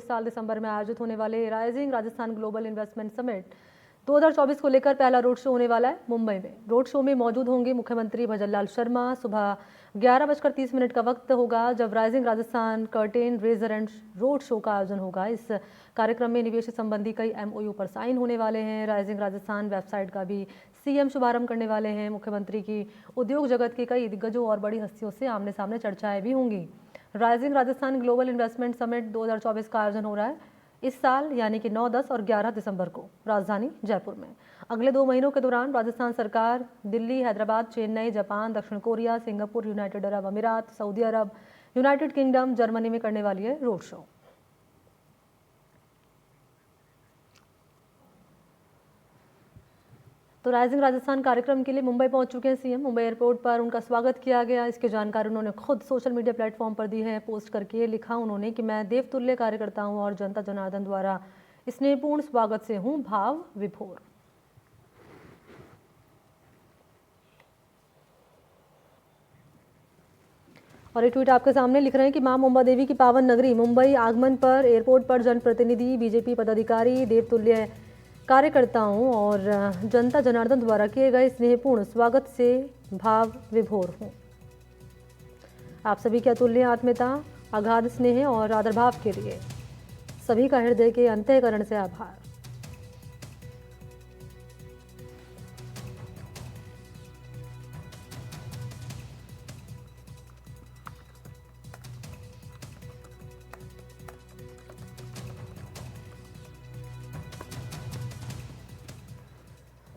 इस साल दिसंबर में आयोजित होने वाले rising Rajasthan global investment summit 2024 को लेकर पहला रोड शो होने वाला है मुंबई में। रोड शो में मौजूद होंगे मुख्यमंत्री भजनलाल शर्मा। सुबह 11:30 का वक्त होगा जब rising Rajasthan curtain raiser and road show का आयोजन होगा। इस कार्यक्रम में निवेश संबंधी कई MOU पर साइन होने वाले हैं। राइजिंग राजस्थान वेबसाइट का भी CM शुभारंभ करने वाले हैं। मुख्यमंत्री की उद्योग जगत के कई दिग्गजों और बड़ी हस्तियों से आमने सामने चर्चाएं भी होंगी। Rising Rajasthan global investment summit 2024 का आयोजन हो रहा है इस साल यानी कि 9, 10 और 11 दिसंबर को राजधानी जयपुर में। अगले 2 महीनों के दौरान राजस्थान सरकार दिल्ली, हैदराबाद, चेन्नई, जापान, दक्षिण कोरिया, सिंगापुर, यूनाइटेड अरब अमीरात, सऊदी अरब, यूनाइटेड किंगडम, जर्मनी में करने वाली है रोड शो। तो राइजिंग राजस्थान कार्यक्रम के लिए मुंबई पहुंच चुके हैं CM। मुंबई एयरपोर्ट पर उनका स्वागत किया गया। इसकी जानकारी उन्होंने खुद सोशल मीडिया प्लेटफॉर्म पर दी है। पोस्ट करके लिखा उन्होंने कि मैं देवतुल्य कार्यकर्ता हूं और जनता जनार्दन द्वारा स्नेहपूर्ण स्वागत से हूं भाव विभोर। और एक ट्वीट आपके सामने लिख रहे हैं कि मां मुंबा देवी की पावन नगरी मुंबई आगमन पर एयरपोर्ट पर जनप्रतिनिधि, BJP पदाधिकारी, देवतुल्य कार्यकर्ताओं और जनता जनार्दन द्वारा किए गए स्नेहपूर्ण स्वागत से भाव विभोर हूँ। आप सभी के अतुल्य आत्मीयता, अगाध स्नेह और आदर भाव के लिए सभी का हृदय के अंतःकरण से आभार।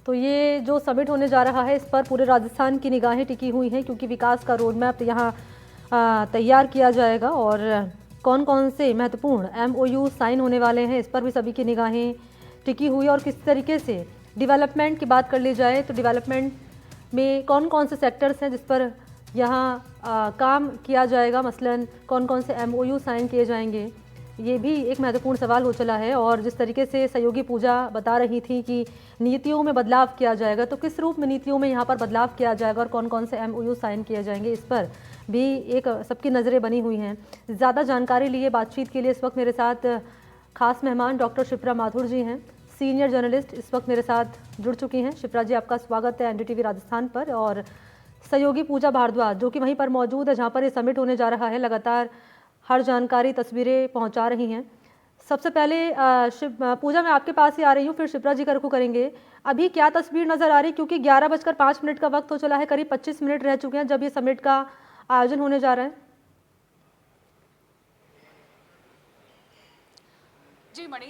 तो ये जो समिट होने जा रहा है इस पर पूरे राजस्थान की निगाहें टिकी हुई हैं क्योंकि विकास का रोड मैप यहाँ तैयार किया जाएगा और कौन कौन से महत्वपूर्ण MOU साइन होने वाले हैं इस पर भी सभी की निगाहें टिकी हुई। और किस तरीके से डेवलपमेंट की बात कर ली जाए तो डेवलपमेंट में कौन कौन से सेक्टर्स हैं जिस पर यहाँ काम किया जाएगा, मसलन कौन कौन से MOU साइन किए जाएंगे, ये भी एक महत्वपूर्ण सवाल हो चला है। और जिस तरीके से सहयोगी पूजा बता रही थी कि नीतियों में बदलाव किया जाएगा, तो किस रूप में नीतियों में यहाँ पर बदलाव किया जाएगा और कौन कौन से MOU साइन किए जाएंगे, इस पर भी एक सबकी नज़रें बनी हुई हैं। ज़्यादा जानकारी लिए बातचीत के लिए इस वक्त मेरे साथ खास मेहमान डॉक्टर शिप्रा माथुर जी हैं, सीनियर जर्नलिस्ट इस वक्त मेरे साथ जुड़ चुकी हैं। शिप्रा जी, आपका स्वागत है NDTV राजस्थान पर। और सहयोगी पूजा भारद्वाज जो कि वहीं पर मौजूद है जहाँ पर ये समिट होने जा रहा है, लगातार हर जानकारी, तस्वीरें पहुंचा रही हैं। सबसे पहले पूजा मैं आपके पास ही आ रही हूँ, फिर शिप्रा जी का रुख करेंगे। अभी क्या तस्वीर नज़र आ रही, क्योंकि 11:05 का वक्त हो चला है, करीब 25 मिनट रह चुके हैं जब ये समिट का आयोजन होने जा रहा है। जी मणि,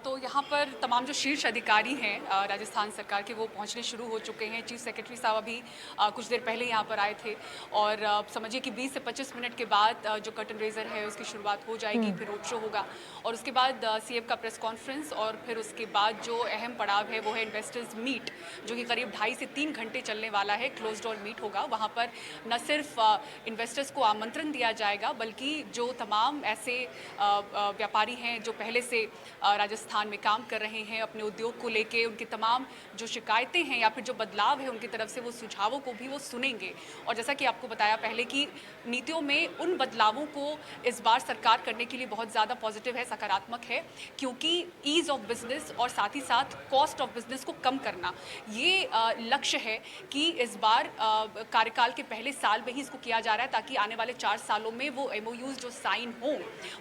तो यहाँ पर तमाम जो शीर्ष अधिकारी हैं राजस्थान सरकार के वो पहुँचने शुरू हो चुके हैं। चीफ सेक्रेटरी साहब अभी कुछ देर पहले यहाँ पर आए थे और समझिए कि 20 से 25 मिनट के बाद जो कर्टन रेजर है उसकी शुरुआत हो जाएगी, फिर रोड शो होगा और उसके बाद CM का प्रेस कॉन्फ्रेंस और फिर उसके बाद जो अहम पड़ाव है वो है इन्वेस्टर्स मीट, जो कि करीब 2.5 से 3 घंटे चलने वाला है। क्लोज डोर मीट होगा। वहाँ पर न सिर्फ इन्वेस्टर्स को आमंत्रण दिया जाएगा बल्कि जो तमाम ऐसे व्यापारी हैं जो पहले से राजस्थान में काम कर रहे हैं अपने उद्योग को लेके, उनकी तमाम जो शिकायतें हैं या फिर जो बदलाव है उनकी तरफ से वो सुझावों को भी वो सुनेंगे। और जैसा कि आपको बताया पहले कि नीतियों में उन बदलावों को इस बार सरकार करने के लिए बहुत ज़्यादा पॉजिटिव है, सकारात्मक है, क्योंकि ईज़ ऑफ बिजनेस और साथ ही साथ कॉस्ट ऑफ बिजनेस को कम करना ये लक्ष्य है कि इस बार कार्यकाल के पहले साल में ही इसको किया जा रहा है ताकि आने वाले 4 सालों में वो MOUs जो साइन हों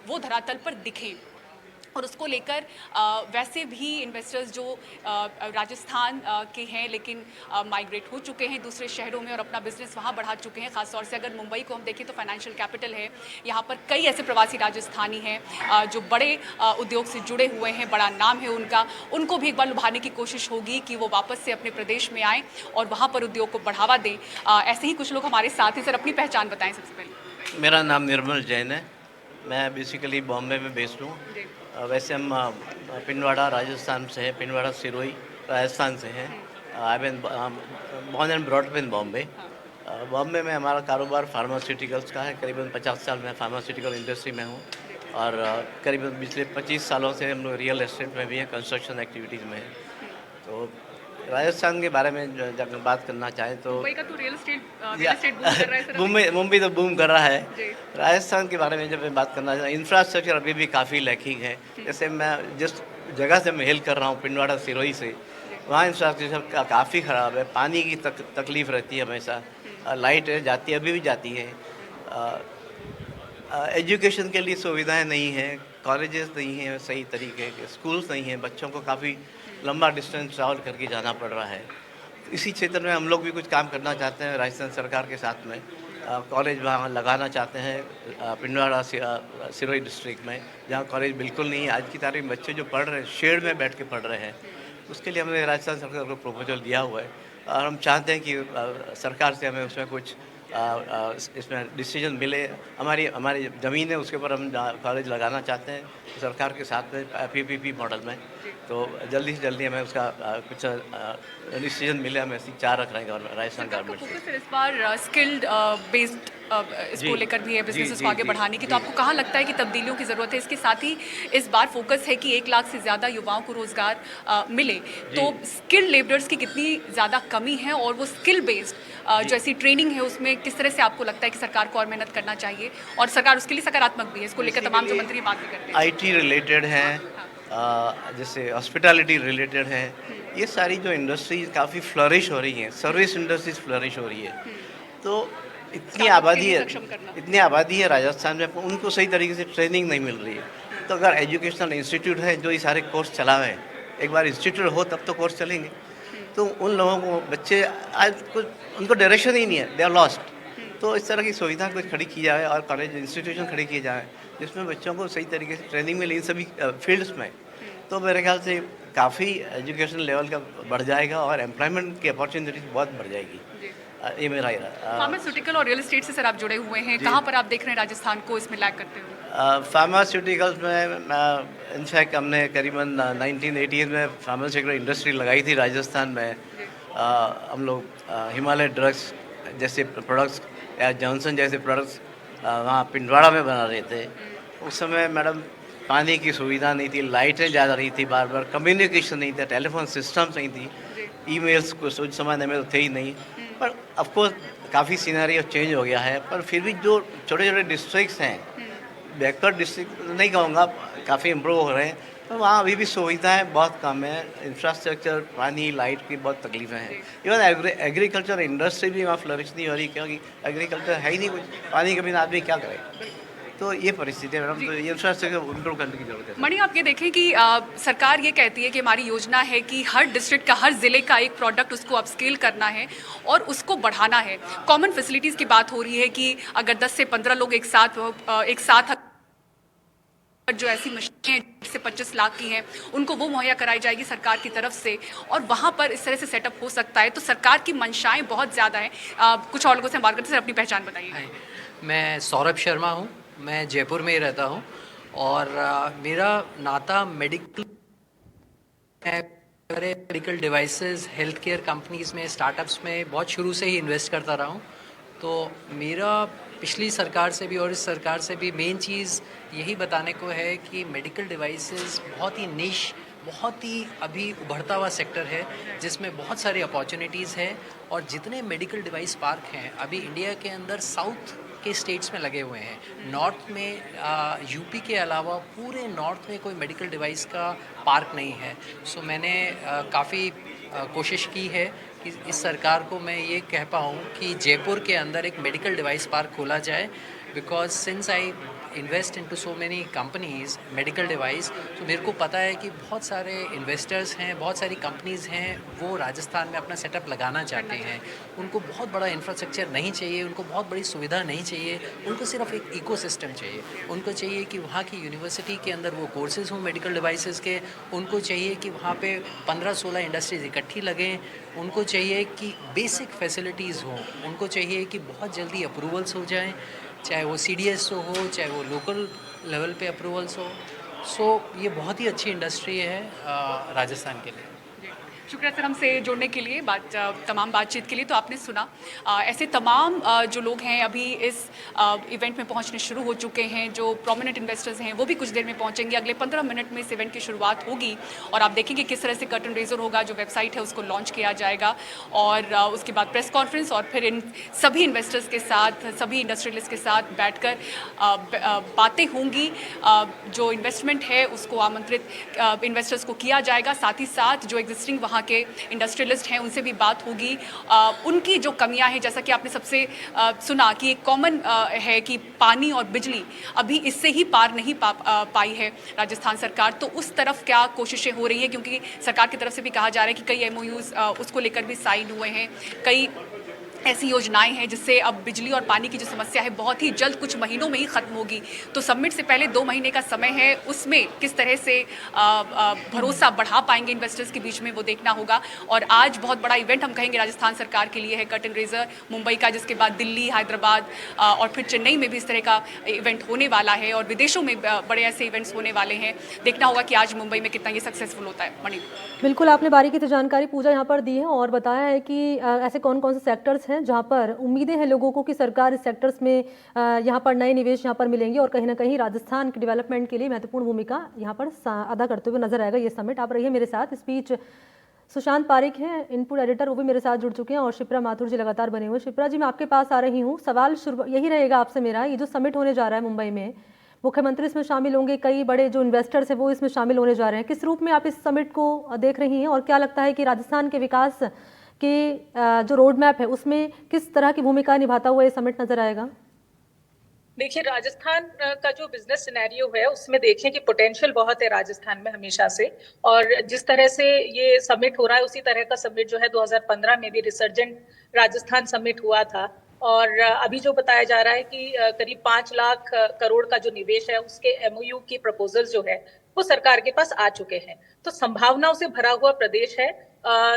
वो धरातल पर दिखें। और उसको लेकर वैसे भी इन्वेस्टर्स जो राजस्थान के हैं लेकिन माइग्रेट हो चुके हैं दूसरे शहरों में और अपना बिजनेस वहाँ बढ़ा चुके हैं। ख़ासतौर से अगर मुंबई को हम देखें तो फाइनेंशियल कैपिटल है, यहाँ पर कई ऐसे प्रवासी राजस्थानी हैं जो बड़े उद्योग से जुड़े हुए हैं, बड़ा नाम है उनका, उनको भी एक बार लुभाने की कोशिश होगी कि वो वापस से अपने प्रदेश में आएँ और वहाँ पर उद्योग को बढ़ावा दें। ऐसे ही कुछ लोग हमारे साथ हैं। सर, अपनी पहचान बताएँ सबसे पहले। मेरा नाम निर्मल जैन है, मैं बेसिकली बॉम्बे में बेस्ड हूँ। वैसे हम पिंडवाड़ा राजस्थान से हैं, पिंडवाड़ा सिरोही राजस्थान से हैं। I been born and brought up in Bombay. Bombay में हमारा कारोबार फार्मास्यूटिकल्स का है। करीबन 50 साल मैं फार्मास्यूटिकल इंडस्ट्री में हूँ और करीबन पिछले 25 सालों से हम लोग रियल एस्टेट में भी हैं, कंस्ट्रक्शन एक्टिविटीज़ में हैं। तो राजस्थान के बारे में जब बात करना चाहें तो मुंबई का तो रियल एस्टेट बूम कर रहा है सर अभी। मुंबई तो बूम कर रहा है। जी। राजस्थान के बारे में जब मैं बात करना चाहूँ, इंफ्रास्ट्रक्चर अभी भी काफ़ी लैकिंग है। जैसे मैं जिस जगह से मैं हेल कर रहा हूँ, पिंडवाड़ा सिरोही से, वहाँ इंफ्रास्ट्रक्चर काफ़ी ख़राब है। पानी की तकलीफ़ रहती है हमेशा। लाइट जाती है, अभी भी जाती है। एजुकेशन के लिए सुविधाएं नहीं हैं, कॉलेजेस नहीं हैं सही तरीके के, स्कूल्स नहीं हैं, बच्चों को काफ़ी लंबा डिस्टेंस ट्रैवल करके जाना पड़ रहा है। इसी क्षेत्र में हम लोग भी कुछ काम करना चाहते हैं राजस्थान सरकार के साथ में। कॉलेज वहाँ लगाना चाहते हैं पिंडवाड़ा सिरोही डिस्ट्रिक्ट में, जहाँ कॉलेज बिल्कुल नहीं है। आज की तारीख में बच्चे जो पढ़ रहे हैं, शेड में बैठ के पढ़ रहे हैं। उसके लिए हमने राजस्थान सरकार को प्रपोजल दिया हुआ है और हम चाहते हैं कि सरकार से हमें उसमें कुछ इसमें डिसीजन मिले। हमारी हमारी ज़मीन है, उसके ऊपर हम कॉलेज लगाना चाहते हैं सरकार के साथ में पीपीपी मॉडल में। तो जल्दी से जल्दी हमें उसका कुछ डिसीजन मिले, हम ऐसी चाह रख रहे हैं राजस्थान सरकार का गवर्नमेंट से। फोकस है इस बार स्किल्ड बेस्ड इसको जी। लेकर भी है, जी, बिजनेसेस जी, को आगे जी, बढ़ाने की। जी। तो आपको कहाँ लगता है कि तब्दीलियों की ज़रूरत है? इसके साथ ही इस बार फोकस है कि 1 लाख से ज़्यादा युवाओं को रोज़गार मिले। तो स्किल्ड लेबरर्स की कितनी ज़्यादा कमी है और वो स्किल बेस्ड जो ऐसी ट्रेनिंग है उसमें किस तरह से आपको लगता है कि सरकार को और मेहनत करना चाहिए? और सरकार उसके लिए सकारात्मक भी है, इसको लेकर तमाम जो मंत्री बात भी करते हैं। आईटी रिलेटेड हैं, जैसे हॉस्पिटैलिटी रिलेटेड हैं। ये सारी जो इंडस्ट्रीज काफ़ी फ्लरिश हो रही हैं, सर्विस इंडस्ट्रीज फ्लरिश हो रही है। तो इतनी स्टार्टअप्स के आबादी लिए है, सक्षम करना। इतनी आबादी है राजस्थान में, उनको सही तरीके से ट्रेनिंग नहीं मिल रही है। तो अगर एजुकेशनल इंस्टीट्यूट है जो ये सारे कोर्स चलावें, एक बार इंस्टीट्यूट हो तब तो कोर्स चलेंगे। तो उन लोगों को बच्चे आज कुछ उनको डायरेक्शन ही नहीं है, दे आर लॉस्ट। तो इस तरह की सुविधा कुछ खड़ी की जाए और कॉलेज इंस्टीट्यूशन खड़ी किए जाए जिसमें बच्चों को सही तरीके से ट्रेनिंग मिले इन सभी फील्ड्स में। तो मेरे ख्याल से काफ़ी एजुकेशन लेवल का बढ़ जाएगा और एम्प्लॉयमेंट की अपॉर्चुनिटीज बहुत बढ़ जाएगी। ये मेरा फार्मास्यूटिकल और रियल एस्टेट से सर आप जुड़े हुए हैं, कहाँ पर आप देख रहे हैं राजस्थान को इसमें लैग करते हुए? फार्मास्यूटिकल्स में इनफैक्ट हमने करीबन 1980 में फार्मास्यूटिकल इंडस्ट्री लगाई थी राजस्थान में। हम लोग हिमालय ड्रग्स जैसे प्रोडक्ट्स या जॉनसन जैसे प्रोडक्ट्स वहाँ पिंडवाड़ा में बना रहे थे। उस समय मैडम पानी की सुविधा नहीं थी, लाइटें ज़्यादा नहीं थी, बार बार कम्युनिकेशन नहीं था, टेलीफोन सिस्टम्स नहीं थी, ईमेल्स कुछ उस ज़माने में तो थे ही नहीं। पर ऑफकोर्स काफ़ी सीनरी चेंज हो गया है, पर फिर भी जो छोटे छोटे डिस्ट्रिक्ट्स हैं, बैकवर्ड डिस्ट्रिक्ट नहीं कहूँगा, काफ़ी इम्प्रूव हो रहे हैं। तो वहाँ अभी भी सुविधाएं बहुत कम है, इंफ्रास्ट्रक्चर, पानी, लाइट की बहुत तकलीफें हैं। इवन एग्रीकल्चर इंडस्ट्री भी वहाँ फ्लरिश नहीं हो रही, क्योंकि एग्रीकल्चर है ही नहीं कुछ, पानी के बिना आदमी क्या करे। तो ये परिस्थिति है मैडम, तो ये इंफ्रास्ट्रक्चर इम्प्रूव करने की जरूरत है। मणि, आप ये देखें कि सरकार ये कहती है कि हमारी योजना है कि हर डिस्ट्रिक्ट का, हर ज़िले का एक प्रोडक्ट उसको अपस्केल करना है और उसको बढ़ाना है। कॉमन फैसिलिटीज़ की बात हो रही है कि अगर 10 से 15 लोग एक साथ जो ऐसी मशीनें से 25 लाख की हैं उनको वो मुहैया कराई जाएगी सरकार की तरफ से और वहाँ पर इस तरह से सेटअप हो सकता है। तो सरकार की मंशाएं बहुत ज़्यादा हैं। कुछ और लोगों से बात करते हैं, सर अपनी पहचान बताइए। हाय, मैं सौरभ शर्मा हूँ, मैं जयपुर में ही रहता हूँ और मेरा नाता medical devices, health care companies में, स्टार्टअप्स में बहुत शुरू से ही इन्वेस्ट करता रहा हूँ। तो मेरा पिछली सरकार से भी और इस सरकार से भी मेन चीज़ यही बताने को है कि मेडिकल डिवाइसेस बहुत ही निश, बहुत ही अभी उभरता हुआ सेक्टर है जिसमें बहुत सारी अपॉर्चुनिटीज़ है। और जितने मेडिकल डिवाइस पार्क हैं अभी इंडिया के अंदर साउथ के स्टेट्स में लगे हुए हैं। नॉर्थ में यूपी के अलावा पूरे नॉर्थ में कोई मेडिकल डिवाइस का पार्क नहीं है। सो मैंने काफ़ी कोशिश की है कि इस सरकार को मैं ये कह पाऊँ कि जयपुर के अंदर एक मेडिकल डिवाइस पार्क खोला जाए, because since I invest into so many companies medical device, तो मेरे को पता है कि बहुत सारे इन्वेस्टर्स हैं, बहुत सारी कंपनीज़ हैं, वो राजस्थान में अपना सेटअप लगाना चाहते हैं। उनको बहुत बड़ा इंफ्रास्ट्रक्चर नहीं चाहिए, उनको बहुत बड़ी सुविधा नहीं चाहिए, उनको सिर्फ एक इकोसिस्टम चाहिए। उनको चाहिए कि वहाँ की यूनिवर्सिटी के अंदर वो कोर्सेज हों मेडिकल डिवाइसेस के, उनको चाहिए कि वहाँ पे 15-16 इंडस्ट्रीज इकट्ठी लगें, उनको चाहिए कि बेसिक फैसिलिटीज़ हों, उनको चाहिए कि बहुत जल्दी अप्रूवल्स हो जाएँ, चाहे वो CDS हो, चाहे वो लोकल लेवल पे अप्रूवल्स हो। सो ये बहुत ही अच्छी इंडस्ट्री है राजस्थान के लिए। शुक्रिया सर हमसे जुड़ने के लिए, तमाम बातचीत के लिए। तो आपने सुना ऐसे तमाम जो लोग हैं अभी इस इवेंट में पहुंचने शुरू हो चुके हैं। जो प्रोमिनेंट इन्वेस्टर्स हैं वो भी कुछ देर में पहुंचेंगे। अगले 15 मिनट में इस इवेंट की शुरुआत होगी और आप देखेंगे किस तरह से कर्टन रेजर होगा। जो वेबसाइट है उसको लॉन्च किया जाएगा और उसके बाद प्रेस कॉन्फ्रेंस और फिर इन सभी इन्वेस्टर्स के साथ, सभी इंडस्ट्रियलिस्ट के साथ बैठकर बातें होंगी। जो इन्वेस्टमेंट है उसको आमंत्रित इन्वेस्टर्स को किया जाएगा। साथ ही साथ जो एग्जिस्टिंग वहाँ के इंडस्ट्रियलिस्ट हैं उनसे भी बात होगी। उनकी जो कमियां हैं, जैसा कि आपने सबसे सुना कि एक कॉमन है कि पानी और बिजली अभी इससे ही पार नहीं पाई है राजस्थान सरकार। तो उस तरफ क्या कोशिशें हो रही हैं, क्योंकि सरकार की तरफ से भी कहा जा रहा है कि कई MOUs उसको लेकर भी साइन हुए हैं। कई ऐसी योजनाएं हैं जिससे अब बिजली और पानी की जो समस्या है बहुत ही जल्द कुछ महीनों में ही ख़त्म होगी। तो समिट से पहले 2 महीने का समय है, उसमें किस तरह से भरोसा बढ़ा पाएंगे इन्वेस्टर्स के बीच में वो देखना होगा। और आज बहुत बड़ा इवेंट हम कहेंगे राजस्थान सरकार के लिए है कर्टन रेजर मुंबई का, जिसके बाद दिल्ली, हैदराबाद और फिर चेन्नई में भी इस तरह का इवेंट होने वाला है और विदेशों में बड़े ऐसे इवेंट्स होने वाले हैं। देखना होगा कि आज मुंबई में कितना ये सक्सेसफुल होता है। मणि, बिल्कुल आपने बारीकी से जानकारी पूजा यहाँ पर दी है और बताया है कि ऐसे कौन कौन से सेक्टर्स हैं जहाँ पर उम्मीदें हैं लोगों को कि सरकार इस सेक्टर्स में यहाँ पर नए निवेश यहाँ पर मिलेंगे और कहीं ना कहीं राजस्थान के डेवलपमेंट के लिए महत्वपूर्ण भूमिका यहाँ पर अदा करते हुए नजर आएगा ये समिट। आप रहिए मेरे साथ। इस बीच सुशांत पारिक हैं इनपुट एडिटर, वो भी मेरे साथ जुड़ चुके हैं और शिप्रा माथुर जी लगातार बने हुए। शिप्रा जी, मैं आपके पास आ रही हूँ। सवाल यही रहेगा आपसे मेरा, ये जो समिट होने जा रहा है मुंबई में, मुख्यमंत्री इसमें शामिल होंगे, कई बड़े जो इन्वेस्टर्स हैं वो इसमें शामिल होने जा रहे हैं। किस रूप में आप इस समिट को देख रही हैं और क्या लगता है कि राजस्थान के विकास के जो रोड मैप है उसमें किस तरह की भूमिका निभाता हुआ ये समिट नजर आएगा? देखिए, राजस्थान का जो बिजनेस सिनेरियो है उसमें देखें कि पोटेंशियल बहुत है राजस्थान में हमेशा से। और जिस तरह से ये समिट हो रहा है उसी तरह का समिट जो है 2015 में भी रिसर्जेंट राजस्थान समिट हुआ था। और अभी जो बताया जा रहा है कि करीब 5 लाख करोड़ का जो निवेश है उसके MOU की प्रपोजल जो है वो सरकार के पास आ चुके हैं। तो संभावनाओं से भरा हुआ प्रदेश है।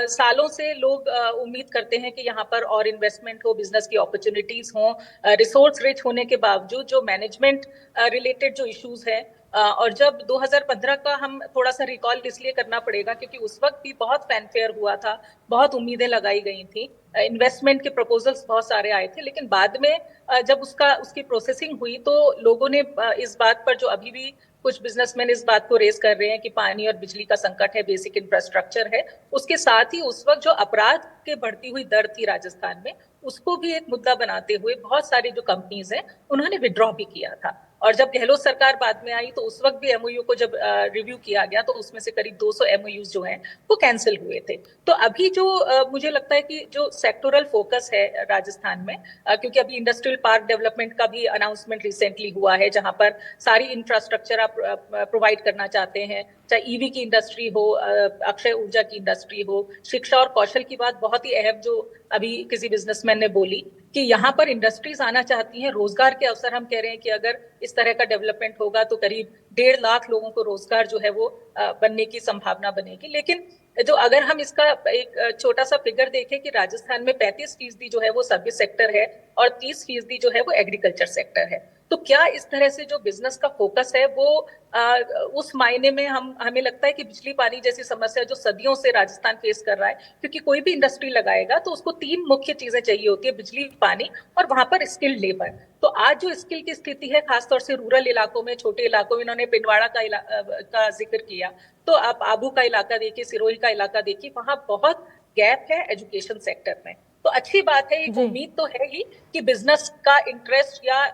सालों से लोग उम्मीद करते हैं कि यहाँ पर और इन्वेस्टमेंट हो, बिजनेस की अपॉर्चुनिटीज हो। रिसोर्स रिच होने के बावजूद जो मैनेजमेंट रिलेटेड जो इश्यूज है, और जब 2015 का हम थोड़ा सा रिकॉल इसलिए करना पड़ेगा क्योंकि उस वक्त भी बहुत फैनफेयर हुआ था, बहुत उम्मीदें लगाई गई थी, इन्वेस्टमेंट के प्रपोजल्स बहुत सारे आए थे। लेकिन बाद में जब उसकी प्रोसेसिंग हुई तो लोगों ने इस बात पर, जो अभी भी कुछ बिजनेसमैन इस बात को रेज कर रहे हैं कि पानी और बिजली का संकट है, बेसिक इंफ्रास्ट्रक्चर है, उसके साथ ही उस वक्त जो अपराध के बढ़ती हुई दर थी राजस्थान में उसको भी एक मुद्दा बनाते हुए बहुत सारी जो कंपनीज हैं उन्होंने विड्रॉ भी किया था। और जब गहलोत सरकार बाद में आई तो उस वक्त भी MOU को जब रिव्यू किया गया तो उसमें से करीब 200 MOUs जो हैं वो कैंसिल हुए थे। तो अभी जो मुझे लगता है कि जो सेक्टोरल फोकस है राजस्थान में, क्योंकि अभी इंडस्ट्रियल पार्क डेवलपमेंट का भी अनाउंसमेंट रिसेंटली हुआ है जहां पर सारी इंफ्रास्ट्रक्चर आप प्रोवाइड करना चाहते हैं, चाहे EV की इंडस्ट्री हो, अक्षय ऊर्जा की इंडस्ट्री हो, शिक्षा और कौशल की बात बहुत ही अहम जो अभी किसी बिजनेसमैन ने बोली कि यहाँ पर इंडस्ट्रीज आना चाहती हैं, रोजगार के अवसर हम कह रहे हैं कि अगर इस तरह का डेवलपमेंट होगा तो करीब 1.5 लाख लोगों को रोजगार जो है वो बनने की संभावना बनेगी। लेकिन जो अगर हम इसका एक छोटा सा फिगर देखें कि राजस्थान में 35% जो है वो सर्विस सेक्टर है और 30% जो है वो एग्रीकल्चर सेक्टर है। तो क्या इस तरह से जो बिजनेस का फोकस है वो उस मायने में हमें लगता है कि बिजली पानी जैसी समस्या जो सदियों से राजस्थान फेस कर रहा है, क्योंकि कोई भी इंडस्ट्री लगाएगा तो उसको 3 मुख्य चीजें चाहिए होती है, बिजली, पानी और वहां पर स्किल्ड लेबर। तो आज जो स्किल की स्थिति है खासतौर से रूरल इलाकों में, छोटे इलाकों में, इन्होंने पिंडवाड़ा का जिक्र किया, तो आप आबू का इलाका देखिए, सिरोही का इलाका देखिए, वहां बहुत गैप है एजुकेशन सेक्टर में। तो अच्छी बात है, एक उम्मीद तो है ही कि बिजनेस का इंटरेस्ट या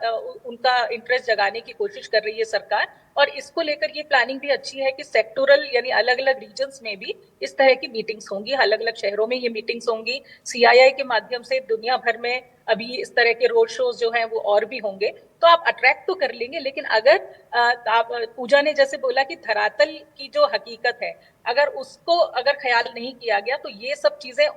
उनका इंटरेस्ट जगाने की कोशिश कर रही है सरकार। और इसको लेकर ये प्लानिंग भी अच्छी है कि सेक्टोरल यानी अलग अलग रीजन्स में भी इस तरह की मीटिंग्स होंगी, अलग अलग शहरों में ये मीटिंग्स होंगी। CII के माध्यम से दुनिया भर में अभी इस तरह के रोड शोज जो हैं वो और भी होंगे, तो आप अट्रैक्ट तो कर लेंगे। लेकिन अगर आप, पूजा ने जैसे बोला कि धरातल की जो हकीकत है अगर ख्याल नहीं किया गया तो ये सब चीजें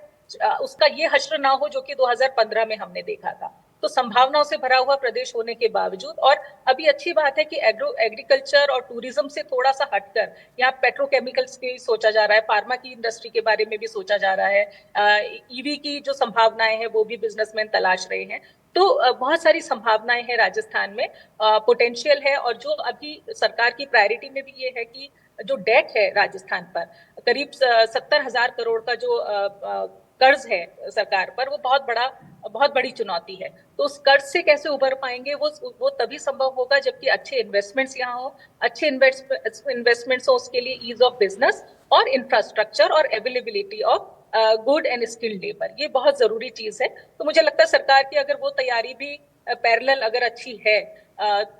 उसका ये हश्र ना हो जो कि 2015 में हमने देखा था। तो संभावनाओं से भरा हुआ प्रदेश होने के बावजूद, और अभी अच्छी बात है कि एग्रीकल्चर और टूरिज्म से थोड़ा सा हटकर यहाँ पेट्रोकेमिकल्स की सोचा जा रहा है, फार्मा की इंडस्ट्री के बारे में भी सोचा जा रहा है, EV की जो संभावनाएं हैं वो भी बिजनेसमैन तलाश रहे हैं। तो बहुत सारी संभावनाएं हैं राजस्थान में, पोटेंशियल है। और जो अभी सरकार की प्रायोरिटी में भी ये है कि जो डेट है राजस्थान पर, करीब 70,000 करोड़ का जो कर्ज है सरकार पर, वो बहुत बड़ी चुनौती है। तो उस कर्ज से कैसे उबर पाएंगे, वो तभी संभव होगा जबकि अच्छे इन्वेस्टमेंट्स यहाँ हो, अच्छे इन्वेस्टमेंट्स हो, उसके लिए ईज ऑफ बिजनेस और इंफ्रास्ट्रक्चर और availability of good and skilled labour, ये बहुत जरूरी चीज है। तो मुझे लगता है सरकार की अगर वो तैयारी भी पैरेलल अगर अच्छी है,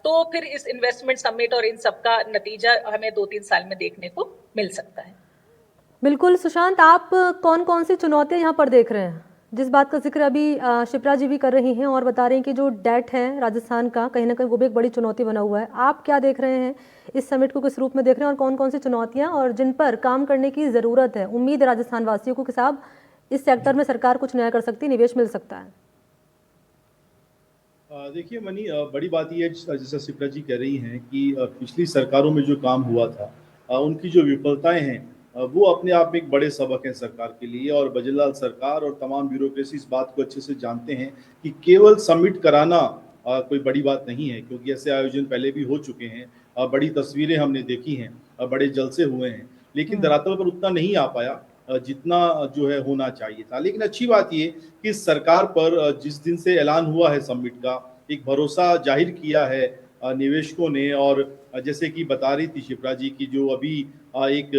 तो फिर इस इन्वेस्टमेंट समिट और इन सबका नतीजा हमें 2-3 साल में देखने को मिल सकता है। बिल्कुल सुशांत, आप कौन कौन सी चुनौतियां यहाँ पर देख रहे हैं? जिस बात का जिक्र अभी शिप्रा जी भी कर रही हैं और बता रही हैं कि जो डेट है राजस्थान का, कहीं ना कहीं वो भी एक बड़ी चुनौती बना हुआ है। आप क्या देख रहे हैं, इस समिट को किस रूप में देख रहे हैं और कौन कौन सी चुनौतियां और जिन पर काम करने की ज़रूरत है? उम्मीद है राजस्थान वासियों को कि साहब इस सेक्टर में सरकार कुछ नया कर सकती है, निवेश मिल सकता है। देखिए मनी, बड़ी बात ये है जैसा शिप्रा जी कह रही हैं कि पिछली सरकारों में जो काम हुआ था, उनकी जो विफलताएं हैं, वो अपने आप में एक बड़े सबक हैं सरकार के लिए। और बजरलाल सरकार और तमाम ब्यूरोक्रेसी इस बात को अच्छे से जानते हैं कि केवल समिट कराना कोई बड़ी बात नहीं है, क्योंकि ऐसे आयोजन पहले भी हो चुके हैं। बड़ी तस्वीरें हमने देखी हैं, बड़े जलसे हुए हैं, लेकिन धरातल पर उतना नहीं आ पाया जितना जो है होना चाहिए था। लेकिन अच्छी बात ये कि सरकार पर जिस दिन से ऐलान हुआ है समिट का, एक भरोसा जाहिर किया है निवेशकों ने। और जैसे कि बता रही थी शिप्रा जी की, जो अभी एक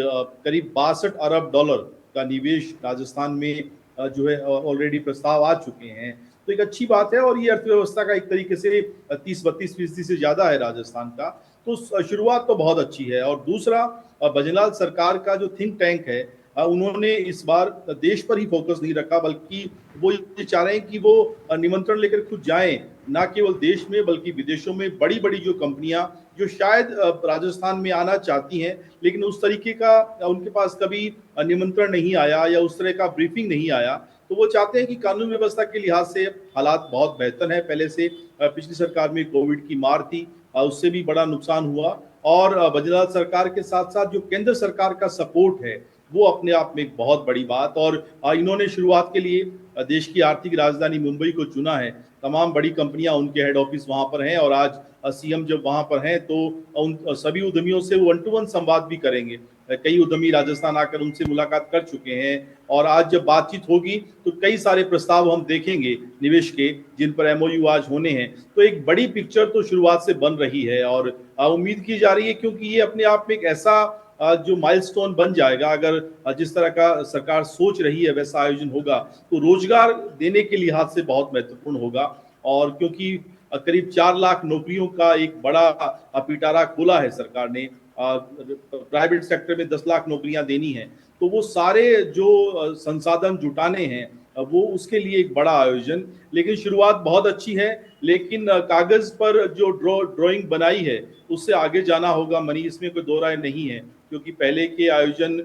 करीब 62 अरब डॉलर का निवेश राजस्थान में जो है ऑलरेडी प्रस्ताव आ चुके हैं, तो एक अच्छी बात है। और ये अर्थव्यवस्था का एक तरीके से 30-32% से ज्यादा है राजस्थान का, तो शुरुआत तो बहुत अच्छी है। और दूसरा, बजरलाल सरकार का जो थिंक टैंक है, उन्होंने इस बार देश पर ही फोकस नहीं रखा, बल्कि वो ये चाह रहे हैं कि वो निमंत्रण लेकर खुद जाएं, ना केवल देश में बल्कि विदेशों में। बड़ी बड़ी जो कंपनियां जो शायद राजस्थान में आना चाहती हैं, लेकिन उस तरीके का उनके पास कभी निमंत्रण नहीं आया या उस तरह का ब्रीफिंग नहीं आया, तो वो चाहते हैं कि कानून व्यवस्था के लिहाज से हालात बहुत बेहतर है पहले से। पिछली सरकार में कोविड की मार थी, उससे भी बड़ा नुकसान हुआ। और बजरलाल सरकार के साथ साथ जो केंद्र सरकार का सपोर्ट है, वो अपने आप में एक बहुत बड़ी बात। और इन्होंने शुरुआत के लिए देश की आर्थिक राजधानी मुंबई को चुना है। तमाम बड़ी कंपनियां, उनके हेड ऑफिस वहां पर हैं, और आज सीएम जब वहां पर हैं तो उन सभी उद्यमियों से वो 1-to-1 संवाद भी करेंगे। कई उद्यमी राजस्थान आकर उनसे मुलाकात कर चुके हैं, और आज जब बातचीत होगी तो कई सारे प्रस्ताव हम देखेंगे निवेश के, जिन पर एमओयू आज होने हैं। तो एक बड़ी पिक्चर तो शुरुआत से बन रही है, और उम्मीद की जा रही है, क्योंकि ये अपने आप में एक ऐसा जो माइलस्टोन बन जाएगा। अगर जिस तरह का सरकार सोच रही है वैसा आयोजन होगा, तो रोजगार देने के लिहाज से बहुत महत्वपूर्ण होगा। और क्योंकि करीब 4 लाख नौकरियों का एक बड़ा पिटारा खोला है सरकार ने, प्राइवेट सेक्टर में 10 लाख नौकरियां देनी है, तो वो सारे जो संसाधन जुटाने हैं, वो उसके लिए एक बड़ा आयोजन। लेकिन शुरुआत बहुत अच्छी है, लेकिन कागज पर जो ड्राइंग बनाई है उससे आगे जाना होगा मनी, इसमें कोई दो राय नहीं है। क्योंकि पहले के आयोजन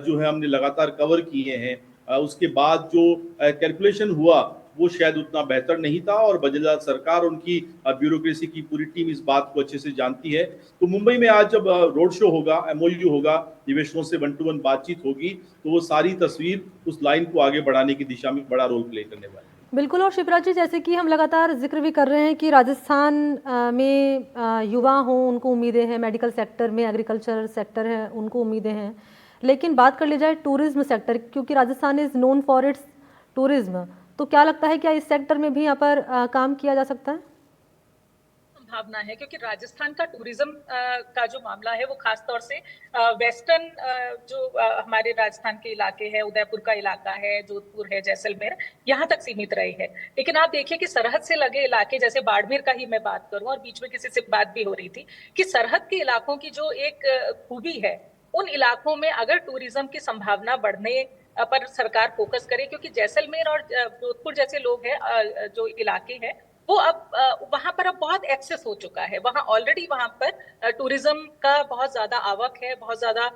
जो है हमने लगातार कवर किए हैं, उसके बाद जो कैलकुलेशन हुआ वो शायद उतना बेहतर नहीं था। और बजरलाल सरकार, उनकी ब्यूरोक्रेसी की पूरी टीम इस बात को अच्छे से जानती है। तो मुंबई में आज जब रोड शो होगा, एमओयू होगा, निवेशकों से 1-to-1 बातचीत होगी, तो वो सारी तस्वीर उस लाइन को आगे बढ़ाने की दिशा में बड़ा रोल प्ले करने वाली है। बिल्कुल। और शिप्रा जी, जैसे कि हम लगातार जिक्र भी कर रहे हैं कि राजस्थान में युवा हों, उनको उम्मीदें हैं, मेडिकल सेक्टर में, एग्रीकल्चर सेक्टर है, उनको उम्मीदें हैं। लेकिन बात कर ली जाए टूरिज्म सेक्टर, क्योंकि Rajasthan is known for its tourism, तो क्या लगता है क्या इस सेक्टर में भी यहाँ पर काम किया जा सकता है? संभावना है, क्योंकि राजस्थान का टूरिज्म का जो मामला है वो खास तौर से वेस्टर्न जो हमारे राजस्थान के इलाके हैं, उदयपुर का इलाका है, जोधपुर है, जैसलमेर, यहाँ तक सीमित रही है। लेकिन आप देखिए कि सरहद से लगे इलाके, जैसे बाड़मेर का ही मैं बात करूं, और बीच में किसी से बात भी हो रही थी कि सरहद के इलाकों की जो एक खूबी है, उन इलाकों में अगर टूरिज्म की संभावना बढ़ने पर सरकार फोकस करे, क्योंकि जैसलमेर और जोधपुर जैसे लोग हैं, जो इलाके हैं, वो अब वहां पर अब बहुत एक्सेस हो चुका है। वहां ऑलरेडी वहां पर टूरिज्म का बहुत ज्यादा आवक है, बहुत ज्यादा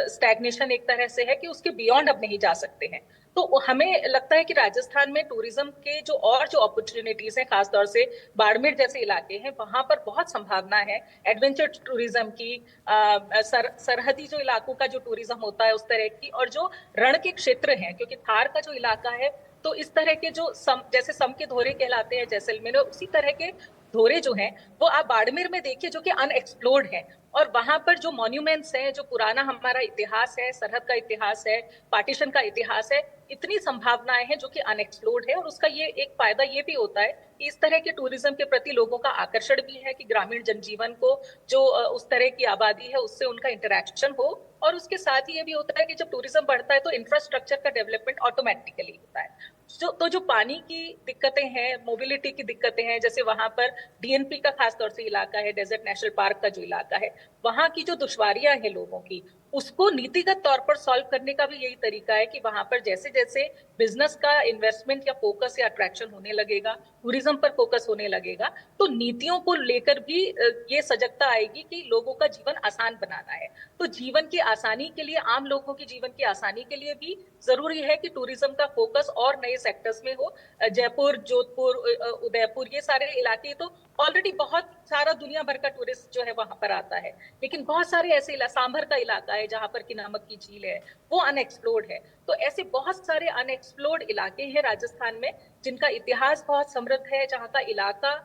स्टैग्नेशन एक तरह से है कि उसके बियॉन्ड अब नहीं जा सकते हैं। तो हमें लगता है कि राजस्थान में टूरिज्म के जो अपॉर्चुनिटीज हैं, खासतौर से बाड़मेर जैसे इलाके हैं, वहां पर बहुत संभावना है एडवेंचर टूरिज्म की, सरहदी जो इलाकों का जो टूरिज्म होता है उस तरह की, और जो रण के क्षेत्र हैं, क्योंकि थार का जो इलाका है, तो इस तरह के जो जैसे सम के धोरे कहलाते हैं जैसलमेर, उसी तरह के धोरे जो हैं वो आप बाड़मेर में देखिए, जो कि अनएक्सप्लोर्ड हैं, और वहां पर जो मॉन्यूमेंट्स हैं, जो पुराना हमारा इतिहास है, सरहद का इतिहास है, पार्टीशन का इतिहास है, इतनी संभावनाएं हैं जो कि अनएक्सप्लोर्ड है। और उसका ये एक फायदा ये भी होता है कि इस तरह के टूरिज्म के प्रति लोगों का आकर्षण भी है कि ग्रामीण जनजीवन को जो उस तरह की आबादी है उससे उनका इंटरेक्शन हो। और उसके साथ ही ये भी होता है कि जब टूरिज्म बढ़ता है तो इंफ्रास्ट्रक्चर का डेवलपमेंट ऑटोमेटिकली होता है। जो पानी की दिक्कतें हैं, मोबिलिटी की दिक्कतें हैं, जैसे वहां पर डीएनपी का खासतौर से इलाका है, डेजर्ट नेशनल पार्क का जो इलाका है, वहां की जो दुश्वारियां हैं लोगों की, उसको नीतिगत तौर पर सॉल्व करने का भी यही तरीका है कि वहां पर जैसे जैसे बिजनेस का इन्वेस्टमेंट या फोकस या अट्रैक्शन होने लगेगा, टूरिज्म पर फोकस होने लगेगा, तो नीतियों को लेकर भी ये सजगता आएगी कि लोगों का जीवन आसान बनाना है। तो जीवन की आसानी के लिए, आम लोगों की जीवन की आसानी के लिए भी जरूरी है कि टूरिज्म का फोकस और नए सेक्टर्स में हो। जयपुर, जोधपुर, उदयपुर, ये सारे इलाके तो ऑलरेडी बहुत सारा दुनिया भर का टूरिस्ट जो है वहां पर आता है, लेकिन बहुत सारे ऐसे सांभर का इलाका है जहां पर की नमक की झील है, वो अनएक्सप्लोर्ड है। तो ऐसे बहुत सारे अनएक्सप्लोर्ड इलाके हैं राजस्थान में जिनका इतिहास बहुत समृद्ध है, जहां का इलाका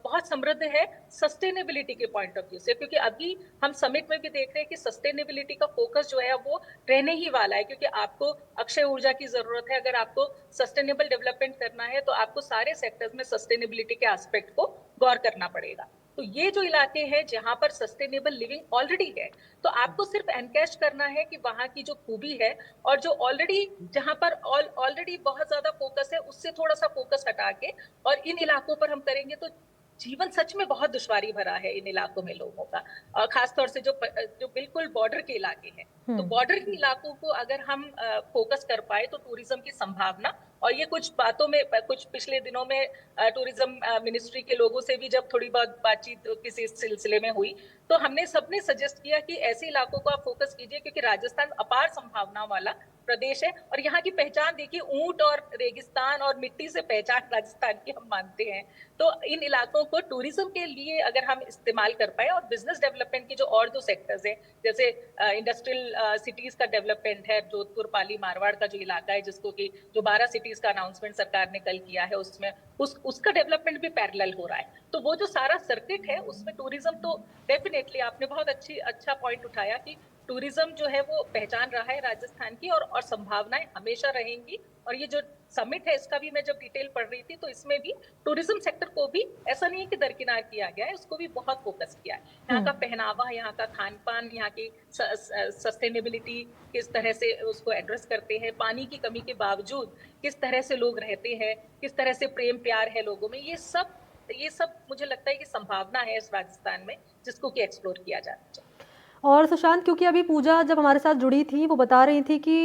बहुत समृद्ध है सस्टेनेबिलिटी के पॉइंट ऑफ व्यू से। क्योंकि अभी हम समिट में भी देख रहे हैं कि सस्टेनेबिलिटी का फोकस जो है वो रहने ही वाला है, क्योंकि आपको अक्षय ऊर्जा की जरूरत है। अगर आपको सस्टेनेबल डेवलपमेंट करना है तो आपको सारे सेक्टर्स में सस्टेनेबिलिटी के एस्पेक्ट को गौर करना पड़ेगा। तो ये जो इलाके हैं जहां पर सस्टेनेबल लिविंग ऑलरेडी है, तो आपको सिर्फ एनकैश करना है कि वहां की जो खूबी है और जो ऑलरेडी जहां पर ऑलरेडी बहुत ज्यादा फोकस है उससे थोड़ा सा फोकस हटा के और इन इलाकों पर हम करेंगे तो जीवन सच में बहुत दुश्वारी भरा है इन इलाकों में लोगों का। और खासतौर से जो बिल्कुल बॉर्डर के इलाके हैं, तो बॉर्डर के इलाकों को अगर हम फोकस कर पाए तो टूरिज्म की संभावना, और ये कुछ बातों में, कुछ पिछले दिनों में टूरिज्म मिनिस्ट्री के लोगों से भी जब थोड़ी बहुत बातचीत किसी सिलसिले में हुई, तो हमने सबने सजेस्ट किया कि ऐसे इलाकों को आप फोकस कीजिए, क्योंकि राजस्थान अपार संभावनाओं वाला प्रदेश है। और यहाँ की पहचान देखिए, ऊंट और रेगिस्तान और मिट्टी से पहचान राजस्थान की हम मानते हैं। तो इन इलाकों को टूरिज्म के लिए अगर हम इस्तेमाल कर पाए, और बिजनेस डेवलपमेंट की जो और दो सेक्टर्स है, जैसे इंडस्ट्रियल सिटीज का डेवलपमेंट है, जोधपुर, पाली, मारवाड़ का जो इलाका है, जिसको कि जो 12 सिटीज का अनाउंसमेंट सरकार ने कल किया है, उसमें उसका डेवलपमेंट भी पैरेलल हो रहा है। तो वो जो सारा सर्किट है उसमें टूरिज्म तो डेफिनेटली, आपने बहुत अच्छा पॉइंट उठाया कि टूरिज्म जो है वो पहचान रहा है राजस्थान की, और संभावनाएं हमेशा रहेंगी। और ये जो समिट है इसका भी मैं जब डिटेल पढ़ रही थी तो इसमें भी टूरिज्म सेक्टर को भी ऐसा नहीं है कि दरकिनार किया गया है, उसको भी बहुत फोकस किया है। यहाँ का पहनावा, यहाँ का खान पान, यहाँ की सस्टेनेबिलिटी किस तरह से उसको एड्रेस करते हैं, पानी की कमी के बावजूद किस तरह से लोग रहते हैं, किस तरह से प्रेम प्यार है लोगों में, ये सब मुझे लगता है कि संभावना है इस राजस्थान में जिसको कि एक्सप्लोर किया जाना चाहिए। और सुशांत, क्योंकि अभी पूजा जब हमारे साथ जुड़ी थी वो बता रही थी कि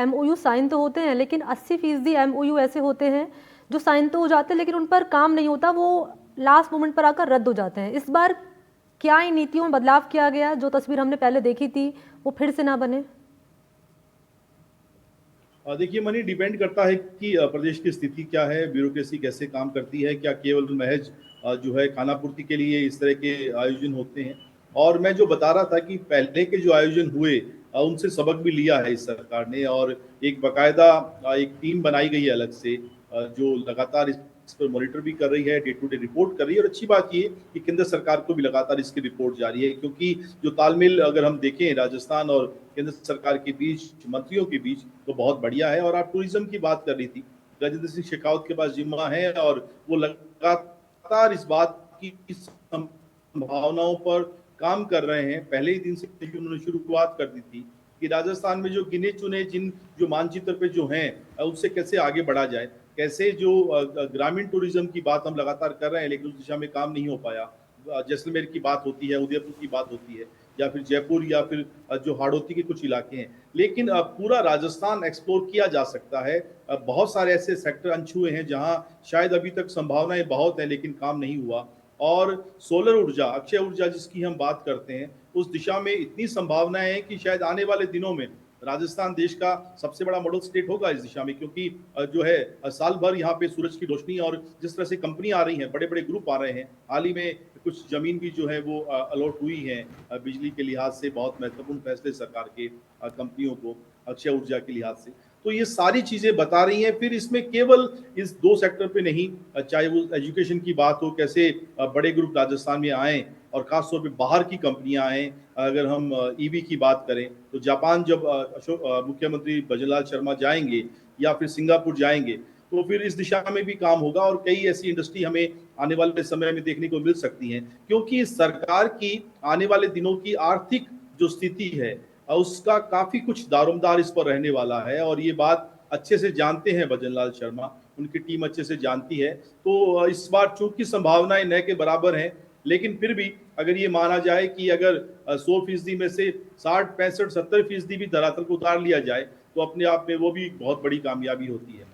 MOU साइन तो होते हैं, लेकिन 80% MOU ऐसे होते हैं जो साइन तो हो जाते हैं लेकिन उन पर काम नहीं होता, वो लास्ट मोमेंट पर आकर रद्द हो जाते हैं। इस बार क्या इन नीतियों में बदलाव किया गया, जो तस्वीर हमने पहले देखी थी वो फिर से ना बने? देखिए मनी, डिपेंड करता है कि प्रदेश की स्थिति क्या है, ब्यूरोक्रेसी कैसे काम करती है, क्या केवल महज जो है खानापूर्ति के लिए इस तरह के आयोजन होते हैं। और मैं जो बता रहा था कि पहले के जो आयोजन हुए उनसे सबक भी लिया है इस सरकार ने, और एक बाकायदा एक टीम बनाई गई है अलग से जो लगातार इस पर मॉनिटर भी कर रही है, डे टू डे रिपोर्ट कर रही है। और अच्छी बात ये कि केंद्र सरकार को भी लगातार इसकी रिपोर्ट जारी है, क्योंकि जो तालमेल अगर हम देखें राजस्थान और केंद्र सरकार के बीच, मंत्रियों के बीच, तो बहुत बढ़िया है। और आप टूरिज्म की बात कर रही थी, गजेंद्र सिंह शेखावत के पास जिम्मा है और वो लगातार इस बात की संभावनाओं पर काम कर रहे हैं। पहले ही दिन से उन्होंने शुरुआत कर दी थी कि राजस्थान में जो गिने चुने जो मानचित्र पे जो हैं उससे कैसे आगे बढ़ा जाए, कैसे जो ग्रामीण टूरिज्म की बात हम लगातार कर रहे हैं लेकिन उस दिशा में काम नहीं हो पाया। जैसलमेर की बात होती है, उदयपुर की बात होती है, या फिर जयपुर, या फिर जो हाड़ौती के कुछ इलाके हैं, लेकिन पूरा राजस्थान एक्सप्लोर किया जा सकता है। बहुत सारे ऐसे सेक्टर अनछुए हैं जहां शायद अभी तक संभावनाएं बहुत है लेकिन काम नहीं हुआ। और सोलर ऊर्जा, अक्षय ऊर्जा जिसकी हम बात करते हैं, उस दिशा में इतनी संभावनाएं हैं कि शायद आने वाले दिनों में राजस्थान देश का सबसे बड़ा मॉडल स्टेट होगा इस दिशा में, क्योंकि जो है साल भर यहाँ पे सूरज की रोशनी और जिस तरह से कंपनी आ रही हैं, बड़े बड़े ग्रुप आ रहे हैं। हाल ही में कुछ जमीन भी जो है वो अलॉट हुई है बिजली के लिहाज से, बहुत महत्वपूर्ण फैसले सरकार के कंपनियों को अक्षय ऊर्जा के लिहाज से। तो ये सारी चीजें बता रही हैं। फिर इसमें केवल इस 2 सेक्टर पे नहीं, चाहे वो एजुकेशन की बात हो, कैसे बड़े ग्रुप राजस्थान में आए और खासतौर पे बाहर की कंपनियां आएँ। अगर हम ईवी की बात करें तो जापान जब मुख्यमंत्री भजनलाल शर्मा जाएंगे या फिर सिंगापुर जाएंगे तो फिर इस दिशा में भी काम होगा और कई ऐसी इंडस्ट्री हमें आने वाले समय में देखने को मिल सकती हैं, क्योंकि सरकार की आने वाले दिनों की आर्थिक जो स्थिति है उसका काफी कुछ दारोमदार इस पर रहने वाला है और ये बात अच्छे से जानते हैं भजनलाल शर्मा, उनकी टीम अच्छे से जानती है। तो इस बार चूंकि संभावनाएं न के बराबर हैं, लेकिन फिर भी अगर ये माना जाए कि अगर 100% में से 60, 65, 70% भी धरातल को उतार लिया जाए तो अपने आप में वो भी बहुत बड़ी कामयाबी होती है।